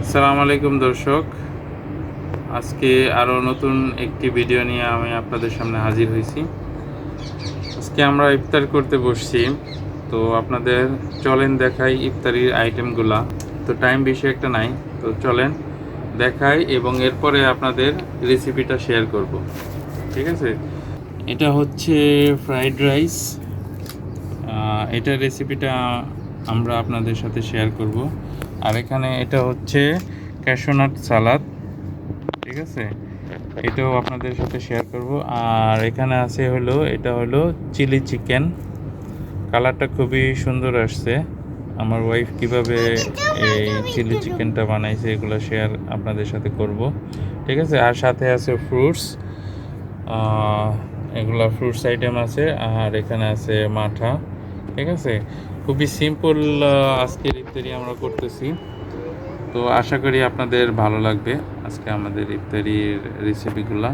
আসসালামু আলাইকুম দর্শক, আজকে আরও নতুন একটি ভিডিও নিয়ে আমি আপনাদের সামনে হাজির হয়েছি। আজকে আমরা ইফতার করতে বসছি, তো আপনাদের চলেন দেখাই ইফতারির আইটেমগুলা। তো টাইম বেশি একটা নাই, তো চলেন দেখাই এবং এরপরে আপনাদের রেসিপিটা শেয়ার করব। ঠিক আছে, এটা হচ্ছে ফ্রাইড রাইস। এটার রেসিপিটা আমরা আপনাদের সাথে শেয়ার করব। আর এখানে এটা হচ্ছে ক্যাশনাট সালাদ, ঠিক আছে, এটাও আপনাদের সাথে শেয়ার করব। আর এখানে আছে হলো, এটা হলো চিলি চিকেন। কালারটা খুবই সুন্দর আসছে। আমার ওয়াইফ কিভাবে এই চিলি চিকেনটা বানাইছে এগুলো শেয়ার আপনাদের সাথে করব, ঠিক আছে। আর সাথে আছে ফ্রুটস, এগুলা ফ্রুটস আইটেম আছে। আর এখানে আছে মাঠা, ঠিক আছে। খুবই সিম্পল আজকের ইফতারি আমরা করতেছি, তো আশা করি আপনাদের ভালো লাগবে আজকে আমাদের ইফতারির রেসিপিগুলা।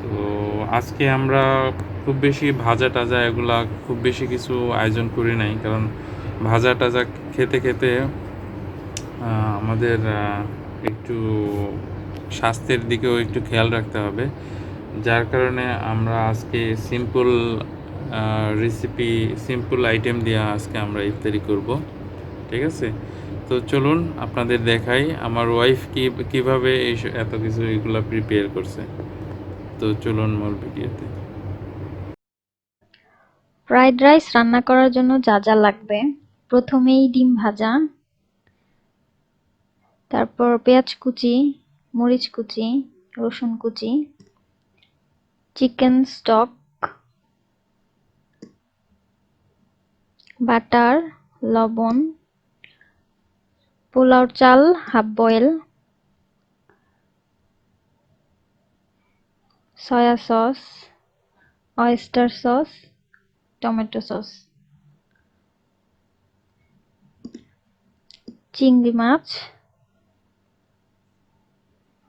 তো আজকে আমরা খুব বেশি ভাজা টাজা এগুলা খুব বেশি কিছু আয়োজন করি নাই, কারণ ভাজা টাজা খেতে খেতে আমাদের একটু স্বাস্থ্যের দিকেও একটু খেয়াল রাখতে হবে, যার কারণে আমরা আজকে সিম্পল রেসিপি, সিম্পল আইটেম দিয়ে আজকে আমরা ইফতারি করব, ঠিক আছে। তো চলুন আপনাদের দেখাই আমার ওয়াইফ কিভাবে এই এত কিছু এগুলা প্রিপেয়ার করছে। তো চলুন মূল ভিডিওতে। ফ্রাইড রাইস রান্না করার জন্য যা যা লাগবে, প্রথমেই ডিম ভাজা, তারপর পেঁয়াজ কুচি, মরিচ কুচি, রসুন কুচি, চিকেন স্টক, বাটার, লবণ, পোলাও চাল half boil, soya sauce, oyster sauce, tomato sauce, চিংড়ি মাছ,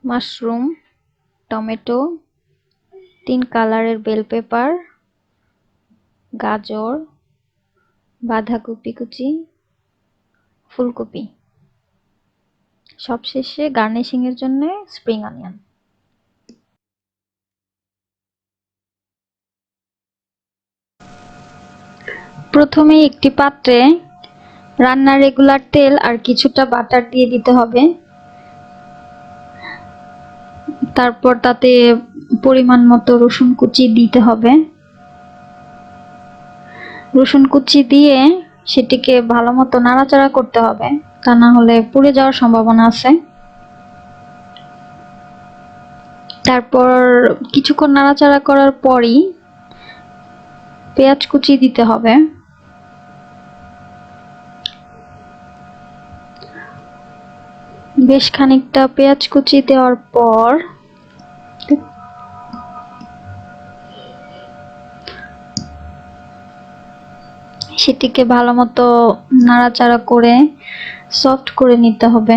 মাশরুম, টমেটো, 3 কালারের বেল পেপার, গাজর, বাঁধাকপি কুচি, ফুলকপি, সবশেষে গার্নিশিং এর জন্য স্প্রিং অনিয়ন। প্রথমে একটি পাত্রে রান্নার রেগুলার তেল আর কিছুটা বাটার দিয়ে দিতে হবে। তারপর তাতে পরিমাণ মতো রসুন কুচি দিতে হবে। রসুন কুচি দিয়ে সেটিকে ভালো মতো নাড়াচাড়া করতে হবে, তা না হলে পুড়ে যাওয়ার সম্ভাবনা আছে। তারপর কিছুক্ষণ নাড়াচাড়া করার পরই পেঁয়াজ কুচি দিতে হবে। বেশ খানিকটা পেঁয়াজ কুচি দেওয়ার পর সেটিকে ভালো মতো নাড়াচাড়া করে সফট করে নিতে হবে।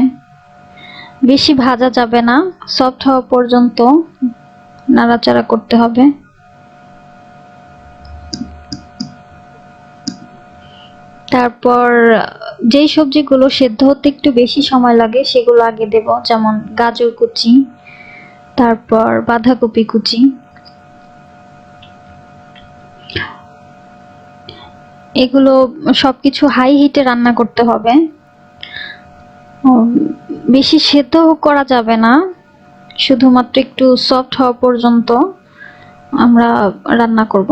বেশি ভাজা যাবে না, সফট হওয়া পর্যন্ত নাড়াচাড়া করতে হবে। তারপর যেই সবজিগুলো সেদ্ধ হতে একটু বেশি সময় লাগে সেগুলো আগে দেব, যেমন গাজর কুচি, তারপর বাঁধাকপি কুচি। এগুলো সবকিছু হাই হিটে রান্না করতে হবে, বেশি সেদ্ধ করা যাবে না, শুধুমাত্র একটু সফট হওয়া পর্যন্ত আমরা রান্না করব।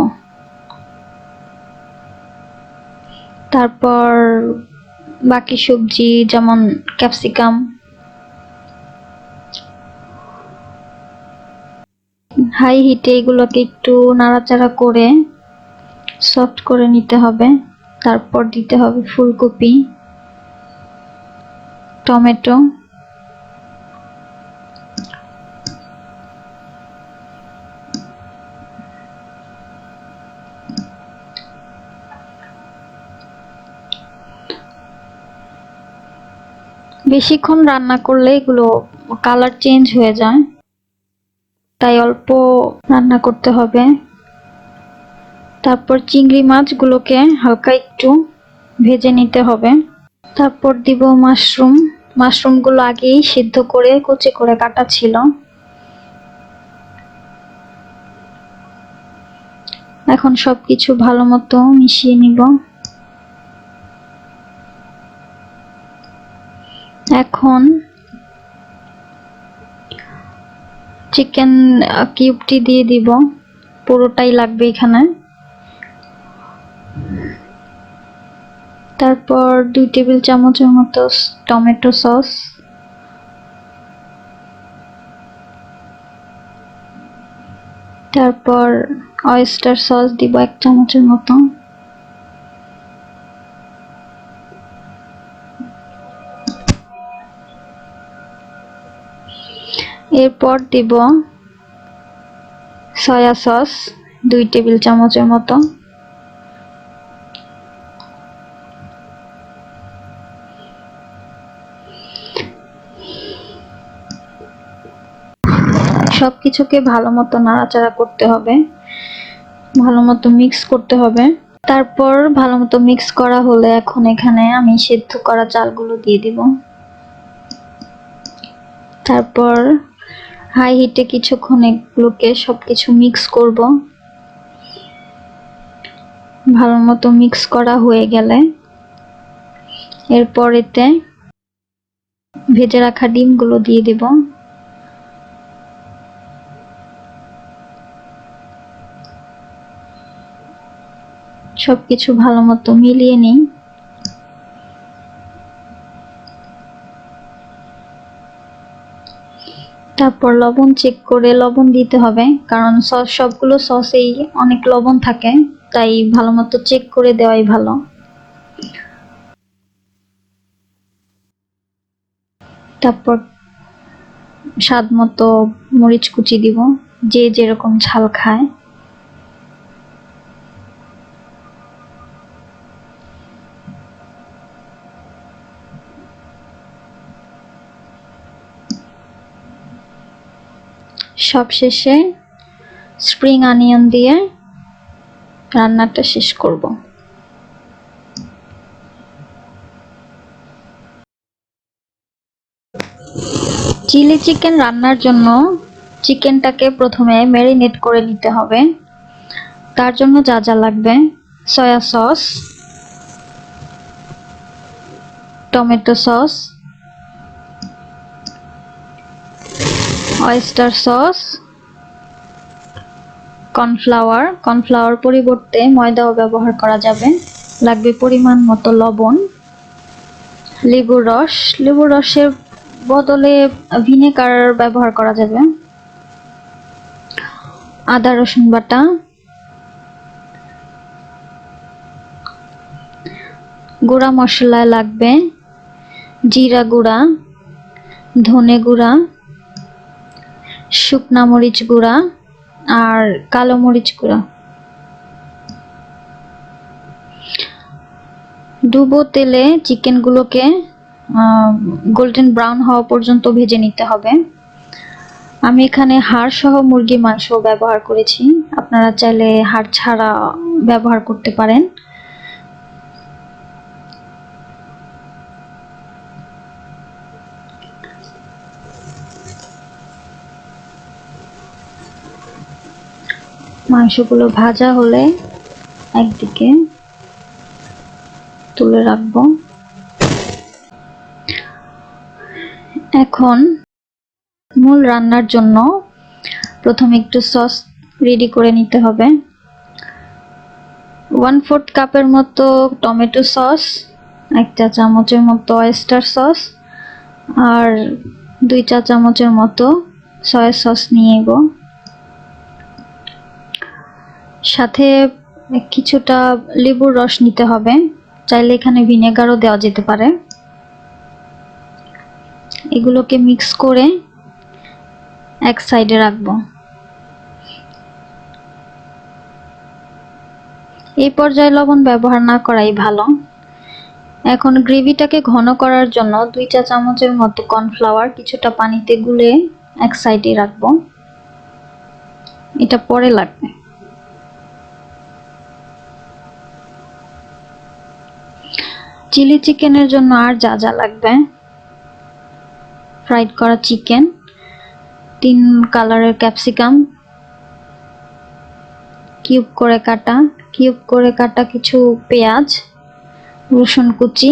তারপর বাকি সবজি যেমন ক্যাপসিকাম, হাই হিটে এগুলোকে একটু নাড়াচাড়া করে সফট করে নিতে হবে। তারপর দিতে হবে ফুলকপি, টমেটো, বেশিক্ষণ রান্না করলে এগুলো কালার চেঞ্জ হয়ে যায়, তাই অল্প রান্না করতে হবে। তারপর চিংড়ি মাছগুলোকে হালকা একটু ভেজে নিতে হবে। তারপর দিব মাশরুম, মাশরুমগুলো আগেই সিদ্ধ করে কুচি করে কাটা ছিল। এখন সবকিছু ভালো মতো মিশিয়ে নিব। এখন চিকেন কিউবটি দিয়ে দিব, পুরোটাই লাগবে এখানে। তারপর 2 টেবিল চামচের মতো টমেটো সস, তারপর অয়েস্টার সস দিব 1 চামচের মতো, এরপর দিব সয়া সস 2 টেবিল চামচের মতো, সবকিছুকে ভালো মতো নাড়াচাড়া করতে হবে, ভালো মতো মিক্স করতে হবে। তারপর ভালো মতো মিক্স করা হলে এখন এখানে আমি সিদ্ধ করা চালগুলো দিয়ে দিব। তারপর হাই হিটে কিছুক্ষণ এগুলোকে সবকিছু মিক্স করব। ভালো মতো মিক্স করা হয়ে গেলে এরপর এতে ভেজে রাখা ডিমগুলো দিয়ে দিব। সবকিছু ভালো মতো মিলিয়ে নিই। তারপর লবণ চেক করে লবণ দিতে হবে, কারণ সবগুলো সসেই অনেক লবণ থাকে, তাই ভালো মতো চেক করে দেওয়াই ভালো। তারপর স্বাদ মতো মরিচ কুচি দিব, যে যেরকম ঝাল খায়। সবশেষে স্প্রিং অনিয়ন দিয়ে রান্নাটা শেষ করব। চিলি চিকেন রান্নার জন্য চিকেনটাকে প্রথমে ম্যারিনেট করে নিতে হবে। তার জন্য যা যা লাগবে: soya sauce, tomato sauce, oyster sauce, cornflour পরিবর্তে ময়দাও ব্যবহার করা যাবে, লাগবে পরিমাণ মতো লবণ, লেবুর রসের বদলে ভিনেগার ব্যবহার করা যাবে, আদা রসুন বাটা, গুঁড়া মশলায় লাগবে জিরা গুঁড়া, ধনে গুঁড়া, শুকনা মরিচ গুঁড়া আর কালো মরিচ গুঁড়া। ডুবো তেলে চিকেনগুলোকে গোল্ডেন ব্রাউন হওয়া পর্যন্ত ভেজে নিতে হবে। আমি এখানে হাড় সহ মুরগির মাংস ব্যবহার করেছি, আপনারা চাইলে হাড় ছাড়া ব্যবহার করতে পারেন। মাংসগুলো ভাজা হলে একদিকে তুলে রাখবো। এখন মূল রান্নার জন্য প্রথমে একটু সস রেডি করে নিতে হবে। 1/4 কাপের মতো টমেটো সস, 1 চা চামচের মতো অয়েস্টার সস আর 2 চা চামচের মতো সয়া সস নিয়ে নেব। সাথে কিছুটা লেবুর রস নিতে হবে, চাইলে এখানে ভিনেগারও দেওয়া যেতে পারে। এগুলোকে মিক্স করে এক সাইডে রাখবো। এই পর্যায়ে লবণ ব্যবহার না করাই ভালো। এখন গ্রেভিটাকে ঘন করার জন্য 2 চা চামচের মতো কর্নফ্লাওয়ার কিছুটা পানিতে গুলে এক সাইডে রাখবো, এটা পরে লাগবে। চিলি চিকেনের জন্য আর যা যা লাগবে: ফ্রাইড করা চিকেন, 3 কালারের ক্যাপসিকাম কিউব করে কাটা কিছু পেঁয়াজ, রসুন কুচি,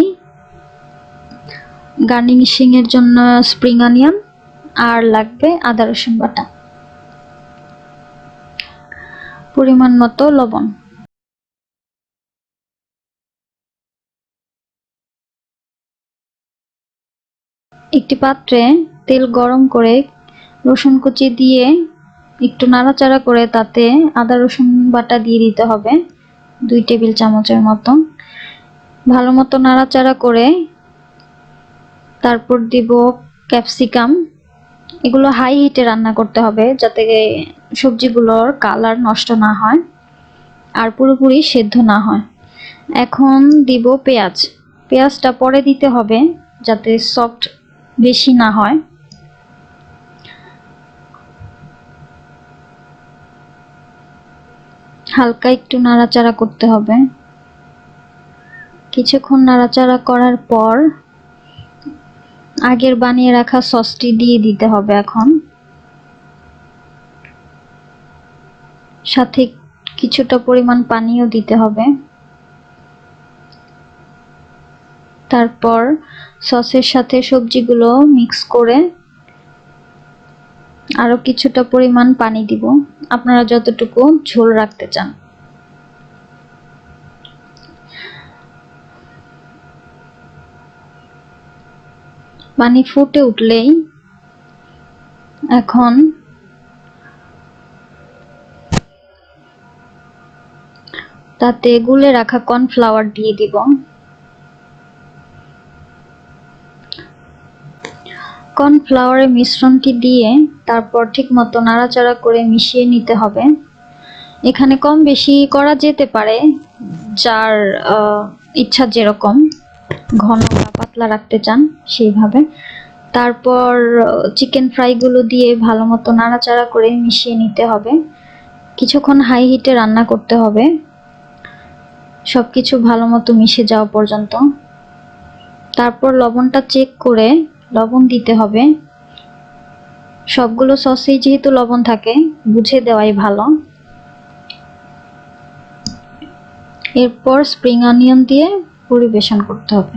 গার্নিশিং এর জন্য স্প্রিং অনিয়ন, আর লাগবে আদা রসুন বাটা, পরিমাণ মতো লবণ। একটি পাত্রে তেল গরম করে রসুন কুচি দিয়ে একটু নাড়াচাড়া করে তাতে আদা রসুন বাটা দিয়ে দিতে হবে 2 টেবিল চামচের মতো। ভালো মতো নাড়াচাড়া করে তারপর দিব ক্যাপসিকাম। এগুলো হাই হিটে রান্না করতে হবে যাতে সবজিগুলোর কালার নষ্ট না হয় আর পুরোপুরি সেদ্ধ না হয়। এখন দিব পেঁয়াজটা পরে দিতে হবে যাতে সফট বেশি না হয়। হালকা একটু নাড়াচাড়া করতে হবে। কিছুক্ষণ নাড়াচাড়া করার পর আগের বানিয়ে রাখা সসটি দিয়ে দিতে হবে। এখন সাথে কিছুটা পরিমাণ পানিও দিতে হবে। তারপর সসের সাথে সবজিগুলো মিক্স করে আরো কিছুটা পরিমাণ পানি দিব, আপনারা যতটুকু ঝোল রাখতে চান। পানি ফুটে উঠলেই এখন তাতে গুলে রাখা কর্নফ্লাওয়ার দিয়ে দিব। কর্নফ্লাওয়ারের মিশ্রণটি দিয়ে তারপর ঠিকমতো নাড়াচাড়া করে মিশিয়ে নিতে হবে। এখানে কম বেশি করা যেতে পারে, যার ইচ্ছা যেরকম, ঘন বা পাতলা রাখতে চান সেইভাবে। তারপর চিকেন ফ্রাইগুলো দিয়ে ভালো মতো নাড়াচাড়া করে মিশিয়ে নিতে হবে। কিছুক্ষণ হাই হিটে রান্না করতে হবে সবকিছু ভালো মতো মিশে যাওয়া পর্যন্ত। তারপর লবণটা চেক করে লবণ দিতে হবে। সবগুলো সসেই যেহেতু লবণ থাকে বুঝে দেওয়াই ভালো। এরপর স্প্রিং অনিয়ন দিয়ে পরিবেশন করতে হবে।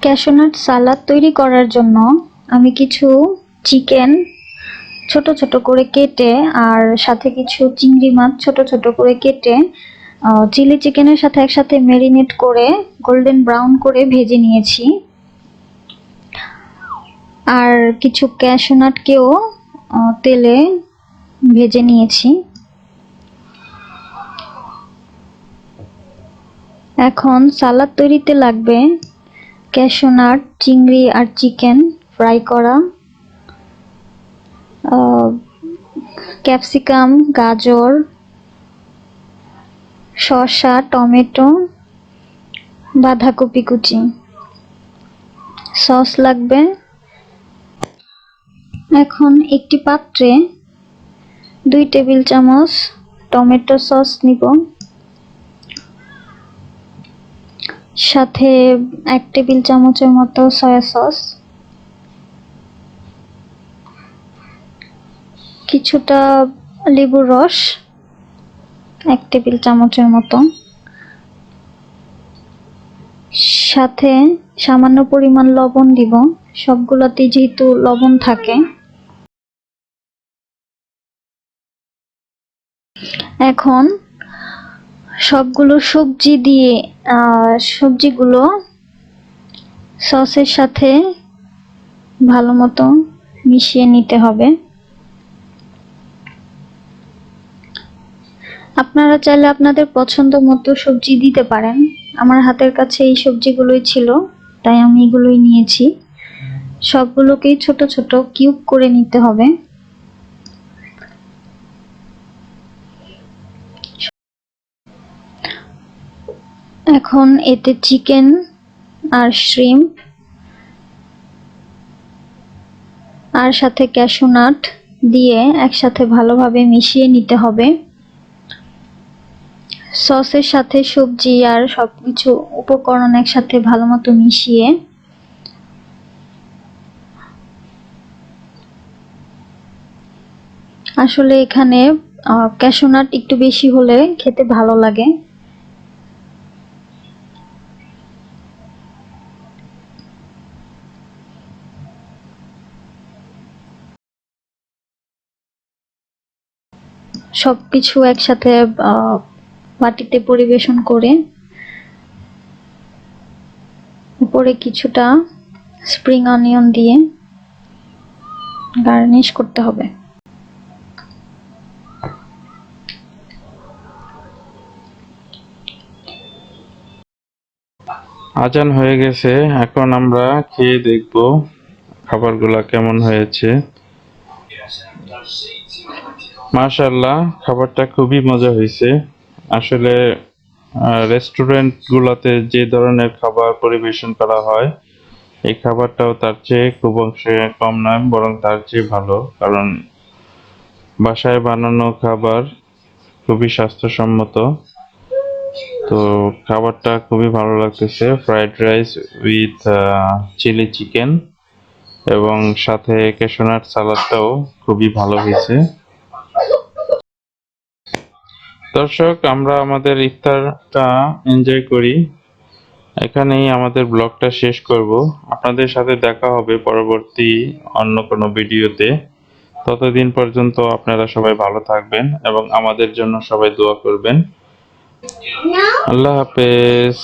ক্যাশনাট সালাদ তৈরি করার জন্য আমি কিছু চিকেন ছোট ছোট করে কেটে আর সাথে কিছু চিংড়ি মাছ ছোট ছোট করে কেটে চিলি চিকেনের সাথে একসাথে ম্যারিনেট করে গোল্ডেন ব্রাউন করে ভেজে নিয়েছি। আর কিছু ক্যাশনাটকেও তেলে ভেজে নিয়েছি। এখন সালাদ তৈরিতে লাগবে ক্যাশনাট, চিংড়ি আর চিকেন ফ্রাই করা, ক্যাপসিকাম, গাজর, শসা, টমেটো, বাঁধাকপি কুচি। সস লাগবে। এখন একটি পাত্রে 2 টেবিল চামচ টমেটো সস নিব, সাথে 1 টেবিল চামচের মতো সয়া সস, কিছুটা লেবুর রস 1 টেবিল চামচের মতো, সাথে সামান্য পরিমাণ লবণ দিব, সবগুলোতে যেহেতু লবণ থাকে। এখন সবগুলো সবজি দিয়ে সবজিগুলো সসের সাথে ভালো মতো মিশিয়ে নিতে হবে। আপনারা চাইলে আপনাদের পছন্দ মতো সবজি দিতে পারেন। আমার হাতের কাছে এই সবজিগুলোই ছিল, তাই আমি এগুলোই নিয়েছি। সবগুলোকেই ছোট ছোট কিউব করে নিতে হবে। এখন এতে চিকেন আর শ্রিম্প আর সাথে ক্যাশু নাট দিয়ে একসাথে ভালোভাবে মিশিয়ে নিতে হবে। সসের সাথে সবজি আর সবকিছু উপকরণ একসাথে ভালো মতো মিশিয়ে আসলে এখানে ক্যাশু নাট একটু বেশি হলে খেতে ভালো লাগে। সবকিছু একসাথে বাটিতে পরিবেশন করে উপরে কিছুটা স্প্রিং অনিয়ন দিয়ে গার্নিশ করতে হবে। আজান হয়ে গেছে, এখন আমরা খেয়ে দেখব খাবারগুলা কেমন হয়েছে। মাশাআল্লাহ, খাবারটা খুবই মজা হয়েছে। আসলে রেস্টুরেন্ট গুলাতে যে ধরনের খাবার পরিবেশন করা হয়, এই খাবারটাও তার চেয়ে খুব অংশে কম নয়, বরং তার চেয়ে ভালো। কারণ বাসায় বানানো খাবার খুবই স্বাস্থ্যসম্মত। তো খাবারটা খুবই ভালো লাগতেছে, fried rice with chilli chicken এবং সাথে ক্যাশনাট সালাদটাও খুবই ভালো হয়েছে। দর্শক, আমরা আমাদের ইফতারটা এনজয় করি, এখানেই আমাদের ব্লগটা শেষ করব। আপনাদের সাথে দেখা হবে পরবর্তী অন্য কোনো ভিডিওতে। ততদিন পর্যন্ত আপনারা সবাই ভালো থাকবেন এবং আমাদের জন্য সবাই দোয়া করবেন। আল্লাহ হাফেজ।